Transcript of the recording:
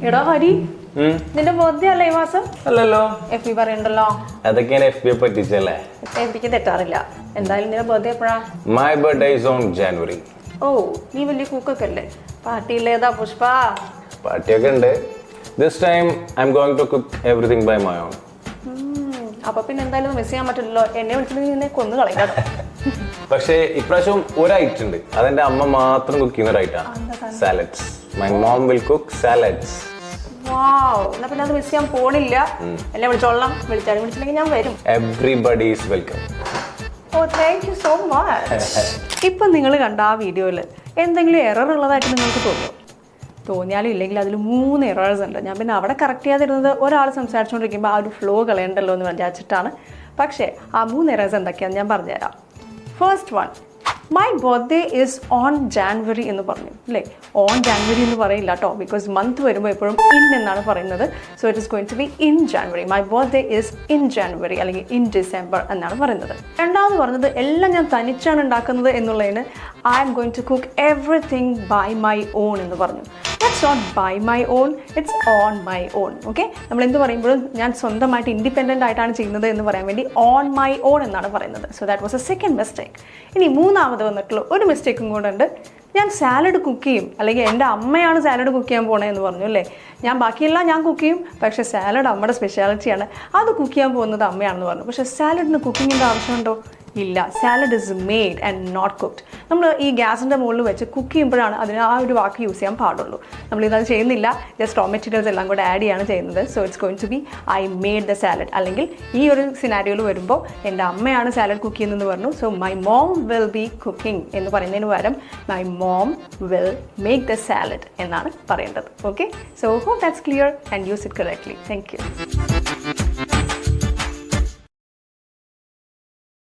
എടാ ഹരി, നിന്റെ ബർത്ത്ഡേ അല്ലേ ഈ മാസം? അല്ലല്ലോ. എഫ് ബി പറയണ്ടല്ലോ. അതൊക്കെയാണ് എഫ് ബി പറ്റിച്ചല്ലേ. എനിക്ക് തെറ്റാറില്ല. എന്തായാലും നിന്റെ ബർത്ത്ഡേ എപ്പോഴാ? My birthday is on January. ഓ, നീ വലിയ കൂക്കൊക്കെ അല്ലേ? പാർട്ടിയില്ലേതാ പുഷ്പ? പാർട്ടിയൊക്കെ ഉണ്ട്. This time I M going to cook everything by my own. അപ്പൊ പിന്നെ എന്തായാലും മിസ് ചെയ്യാൻ പറ്റില്ലല്ലോ. എന്നെ വിളിച്ചിട്ട് നിന്നെ കൊന്നു കളയാം. പക്ഷേ ഇപ്രാവശ്യം ഒരു ഐറ്റം ഉണ്ട്, അതെന്റെ അമ്മ മാത്രം കുക്ക് ചെയ്യുന്ന ഒരു ഐറ്റമാണ് salads. My mom will cook salads. Wow, എന്നാ പിന്നെ അത് മിസ് ചെയ്യാൻ പോണില്ല. എന്നെ വിളിച്ചോളാം. വിളിച്ചില്ലെങ്കിൽ ഞാൻ വരും. Everybody is welcome. Oh, thank you so much. ഇപ്പം നിങ്ങൾ കണ്ട ആ വീഡിയോയിൽ എന്തെങ്കിലും എറർ ഉള്ളതായിട്ട് നിങ്ങൾക്ക് തോന്നുന്നു? തോന്നിയാലും ഇല്ലെങ്കിൽ അതിൽ 3 എറേഴ്സ് ഉണ്ട്. ഞാൻ പിന്നെ അവിടെ കറക്റ്റ് ചെയ്യാതിരുന്നത് ഒരാൾ സംസാരിച്ചുകൊണ്ടിരിക്കുമ്പോൾ ആ ഒരു ഫ്ലോ കളയണ്ടല്ലോ എന്ന് വിചാരിച്ചിട്ടാണ്. പക്ഷേ ആ 3 എറേഴ്സ് എന്തൊക്കെയാണെന്ന് ഞാൻ പറഞ്ഞുതരാം. First one, my birthday is on January എന്ന് പറഞ്ഞു അല്ലേ? ഓൺ ജാനുവരി എന്ന് പറയില്ല കേട്ടോ, ബിക്കോസ് മന്ത് വരുമ്പോൾ എപ്പോഴും ഇൻ എന്നാണ് പറയുന്നത്. So it is going to be in January. My birthday is in January അല്ലെങ്കിൽ ഇൻ ഡിസംബർ എന്നാണ് പറയുന്നത്. രണ്ടാമത് പറഞ്ഞത് എല്ലാം ഞാൻ തനിച്ചാണ് ഉണ്ടാക്കുന്നത് എന്നുള്ളതിന് I M going to cook everything by my own എന്ന് പറഞ്ഞു. That's not by my own, it's on my own. Okay, നമ്മൾ എന്ത് പറയുമ്പോഴും ഞാൻ സ്വന്തമായിട്ട് ഇൻഡിപെൻഡൻ്റ് ആയിട്ടാണ് ചെയ്യുന്നത് എന്ന് പറയാൻ വേണ്ടി ഓൺ മൈ ഓൺ എന്നാണ് പറയുന്നത്. So that was A second mistake. ഇനി മൂന്നാമത് വന്നിട്ടുള്ള ഒരു മിസ്റ്റേക്കും കൂടെ ഉണ്ട്. ഞാൻ സാലഡ് കുക്ക് ചെയ്യും, അല്ലെങ്കിൽ എൻ്റെ അമ്മയാണ് സാലഡ് കുക്ക് ചെയ്യാൻ പോണേ പറഞ്ഞു അല്ലേ? ഞാൻ ബാക്കിയെല്ലാം ഞാൻ കുക്ക് ചെയ്യും, പക്ഷേ സാലഡ് അമ്മയുടെ സ്പെഷ്യാലിറ്റിയാണ്, അത് കുക്ക് ചെയ്യാൻ പോകുന്നത് അമ്മയാണെന്ന് പറഞ്ഞു. പക്ഷേ സാലഡിന് കുക്കിങ്ങിൻ്റെ ആവശ്യമുണ്ടോ? ഇല്ല. Salad is made and not cooked. നമ്മൾ ഈ ഗ്യാസിൻ്റെ മുകളിൽ വെച്ച് കുക്ക് ചെയ്യുമ്പോഴാണ് അതിന് ആ ഒരു വാക്ക് യൂസ് ചെയ്യാൻ പാടുള്ളൂ. നമ്മളിത് ചെയ്യുന്നില്ല, ജസ്റ്റ് റോ മെറ്റീരിയൽസ് എല്ലാം കൂടെ ആഡ് ചെയ്യാണ് ചെയ്യുന്നത്. So it's going to be I made the salad. അല്ലെങ്കിൽ ഈ ഒരു സിനാരിയോയിൽ വരുമ്പോൾ എൻ്റെ അമ്മയാണ് സാലഡ് കുക്ക് ചെയ്യുന്നതെന്ന് പറഞ്ഞു. So my mom will be cooking എന്ന് പറയുന്നതിന് പകരം my mom will make the salad എന്നാണ് പറയേണ്ടത്. Okay, so hope that's clear and use it correctly. Thank U.